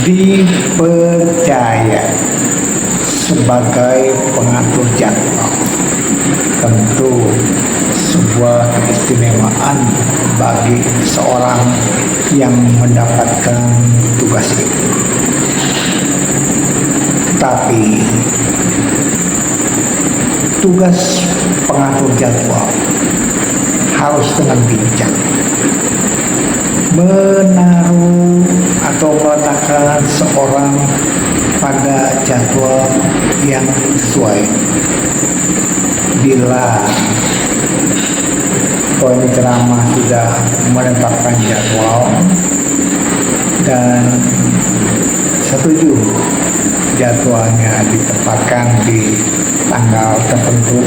dipercaya sebagai pengatur jadwal. Tentu sebuah keistimewaan bagi seorang yang mendapatkan tugas itu. Tapi tugas pengatur jadwal harus dengan bijak menaruh atau meletakkan seorang pada jadwal yang sesuai. Bila penceramah sudah menetapkan jadwal dan setuju jadwalnya ditempatkan di tanggal tertentu,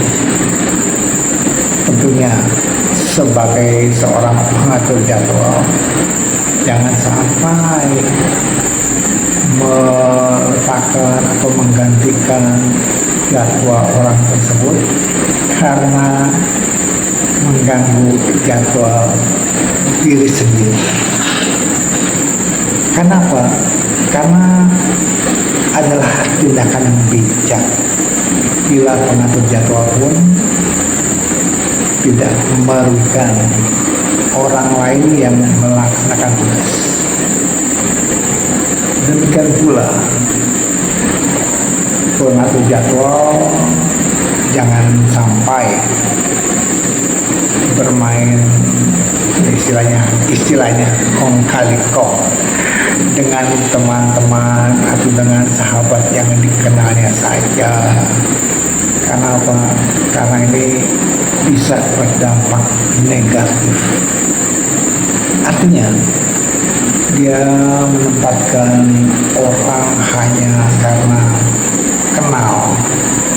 tentunya sebagai seorang pengatur jadwal jangan sampai meletakkan atau menggantikan jadwal orang tersebut karena mengganggu jadwal diri sendiri. Kenapa? Karena adalah tindakan yang bijak bila pengatur jadwal pun tidak merugikan orang lain yang melaksanakan tugas. Demikian pula pengatur jadwal jangan sampai bermain istilahnya kong kali kong dengan teman-teman atau dengan sahabat yang dikenalnya saja. Karena apa? Karena ini bisa berdampak negatif. Artinya dia menempatkan orang hanya karena kenal,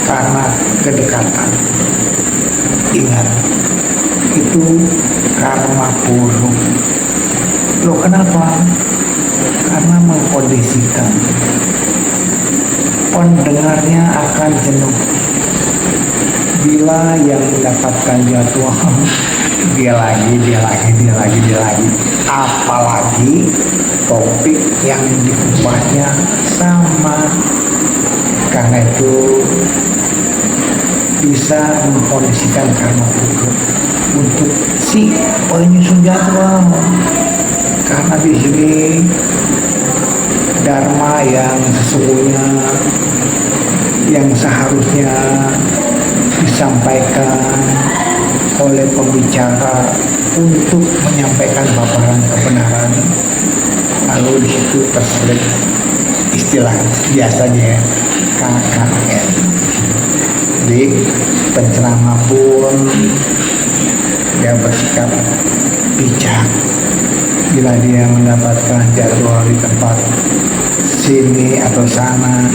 karena kedekatan. Ingat, itu karma buruk. Loh, kenapa? Karena mengkondisikan pendengarnya akan jenuh bila yang mendapatkan jadwal dia lagi, apalagi topik yang dikupas sama. Karena itu bisa mengkondisikan karma buruk untuk si penyusun jadwal. Karena di sini dharma yang sesungguhnya yang seharusnya disampaikan oleh pembicara untuk menyampaikan paparan kebenaran, lalu di situ terselip istilah biasanya KKN. Jadi penceramah pun dia bersikap bijak bila dia mendapatkan jadwal di tempat sini atau sana,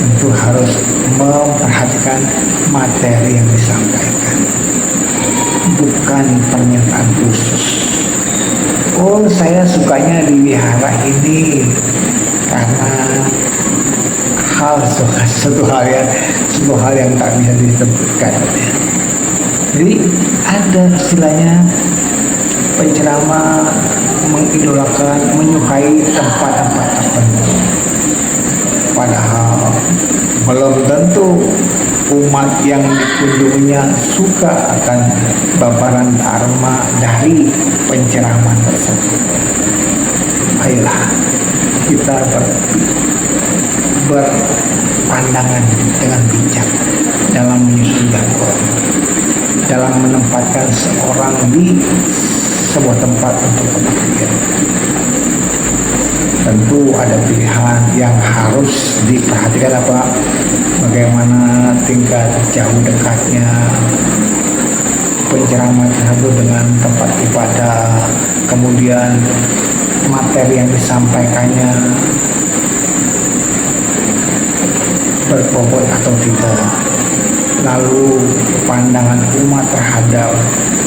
tentu harus memperhatikan materi yang disampaikan, bukan pernyataan khusus. Oh, saya sukanya di wihara ini karena sesuatu hal yang tak bisa disebutkan. Jadi ada istilahnya penceramah mengidolakan, menyukai tempat-tempat tertentu. Padahal belum tentu umat yang dikunjunginya suka akan paparan dharma dari penceramah tersebut. Ayolah kita berpandangan dengan bijak dalam menyusun jadwal, dalam menempatkan seorang di sebuah tempat untuk kebaktian. Tentu ada pilihan yang harus diperhatikan, bagaimana tingkat jauh dekatnya penceramah tersebut dengan tempat ibadah, kemudian materi yang disampaikannya berbobot atau tidak, lalu pandangan umat terhadap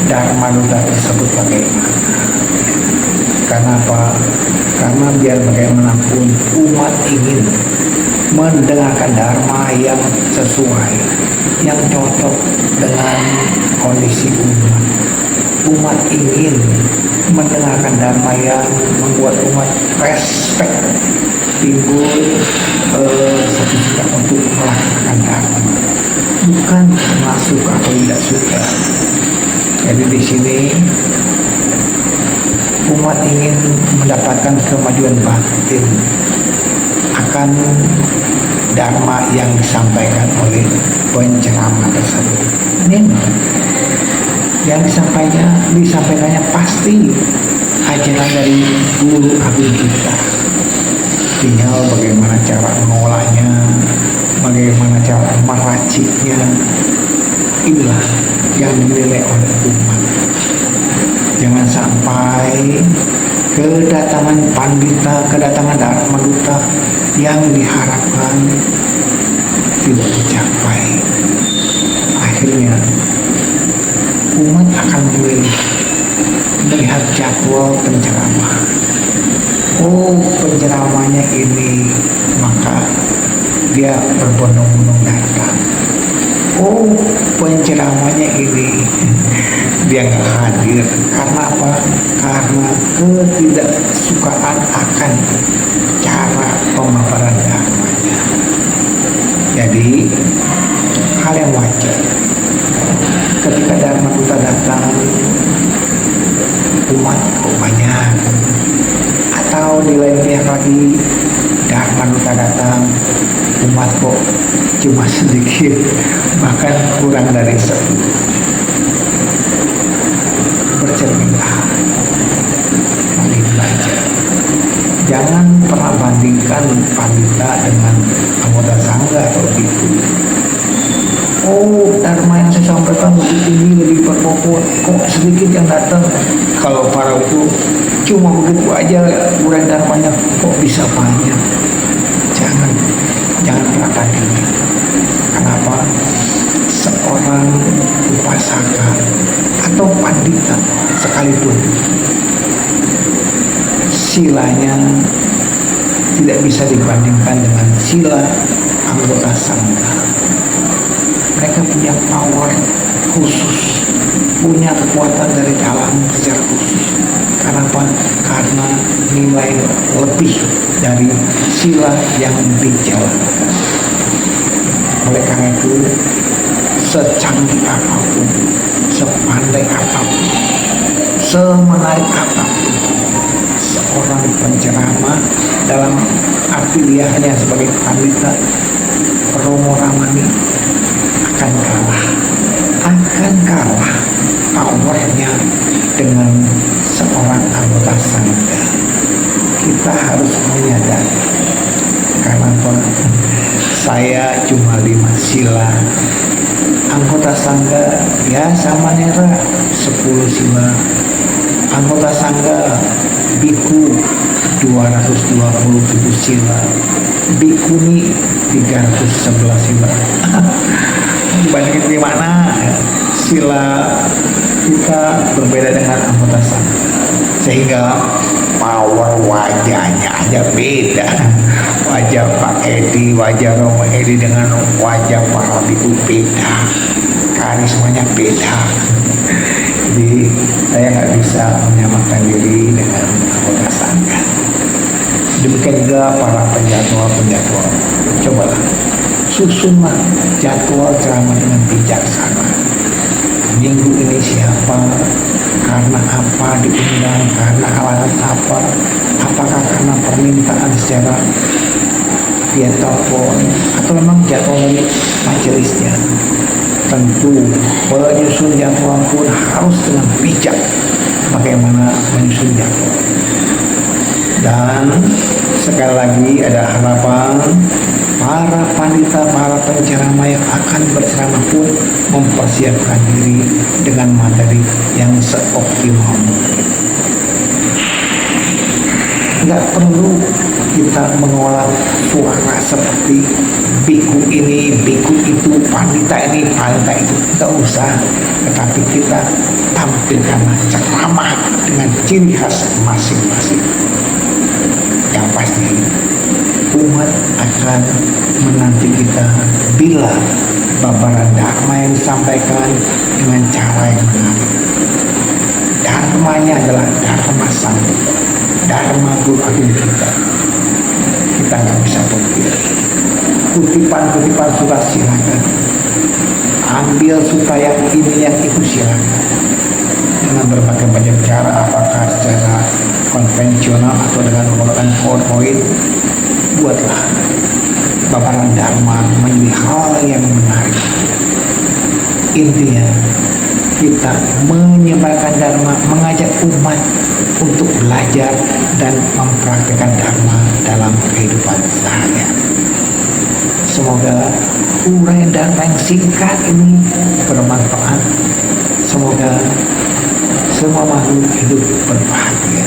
dharma duta tersebut bagaimana. Karena apa? Karena biar bagaimanapun umat ingin mendengarkan dharma yang sesuai, yang cocok dengan kondisi umat. Umat ingin mendengarkan dharma yang membuat umat respect timbul satu sikap untuk melaksanakan dharma, bukan karena suka atau tidak suka. Jadi di sini umat ingin mendapatkan kemajuan batin akan dharma yang disampaikan oleh penceramah tersebut. Memang yang disampaikannya pasti ajaran dari guru agung kita. Tinggal bagaimana cara mengolahnya, bagaimana cara meraciknya, inilah yang dinilai oleh umat. Jangan sampai kedatangan pandita, kedatangan dharma duta yang diharapkan tidak tercapai. Akhirnya umat akan memilih melihat jadwal penceramah. Oh, penceramahnya ini, maka dia berbondong-bondong datang. Oh, penceramahnya ini, dia nggak hadir. Karena apa? Karena ketidaksukaan akan cara pemaparan dharmanya. Jadi hal yang wajar ketika dharma duta datang, umat kok banyak, atau di lain pihak lagi dharma duta datang, umat kok cuma sedikit, bahkan kurang dari 10. Bercerminlah, mari belajar. Jangan pernah bandingkan pandita dengan anggota sangga atau biku. Oh, dharma yang saya sampaikan lebih tinggi, lebih berpokok, kok sedikit yang datang. Kalau para itu cuma begitu aja bulan dharmanya, kok bisa banyak. Jangan pernah bandingkan. Kenapa? Seorang upasaka atau pandita sekalipun silanya tidak bisa dibandingkan dengan sila anggota sangga. Mereka punya power khusus, punya kekuatan dari dalam secara khusus. Kenapa? Karena nilai lebih dari sila yang dijalankan. Oleh karena itu, secanggih apapun, sepandai apapun, semenarik apapun, seorang penceramah dalam arti dia hanya sebagai pandita Romo Ramani akan kalah powernya dengan seorang anggota sangga. Kita harus menyadari, karena saya cuma 5 sila, anggota sangga ya sama nera 10 sila, anggota sangga biku 227 sila, bikuni 311 sila. Dibandingin di mana sila kita berbeda dengan anggota sangga, sehingga power wajahnya aja beda. Wajah Pak Edi, wajah Romo Edi dengan wajah Pak Rabiku beda, karismanya beda. Jadi saya nggak bisa menyamakan diri dengan anggota sangga. Demikian juga para penjadwal. Cobalah susunlah jadwal ceramah dengan bijaksana. Minggu ini siapa, karena apa diundang, karena alasan apa, apakah karena permintaan secara via telepon atau memang jadwal dari majelisnya. Tentu penyusun jadwal pun harus dengan bijak bagaimana menyusun jadwal. Dan sekali lagi ada harapan para pandita, para penceramah yang akan berceramah pun mempersiapkan diri dengan materi yang seoptimal mungkin. Nggak perlu kita mengolah suara seperti biku ini, biku itu, pandita ini, pandita itu, nggak usah. Tetapi kita tampilkanlah ceramah dengan ciri khas masing-masing. Yang pasti umat akan menanti kita bila babaran dharma yang disampaikan dengan cara yang menarik. Dharmanya adalah dharma sang, dharma guru agung kita. Kita kutipan-kutipan sudah silakan. Ambil suka yang ini yang itu silakan. Dengan berbagai macam cara, apakah secara konvensional atau dengan menggunakan PowerPoint, buatlah paparan Dharma menjadi hal yang menarik. Intinya kita menyebarkan Dharma, mengajak umat untuk belajar dan mempraktikkan Dharma dalam kehidupan sehari-hari. Semoga uraian Dharma yang singkat ini bermanfaat. Semoga semua makhluk hidup berbahagia.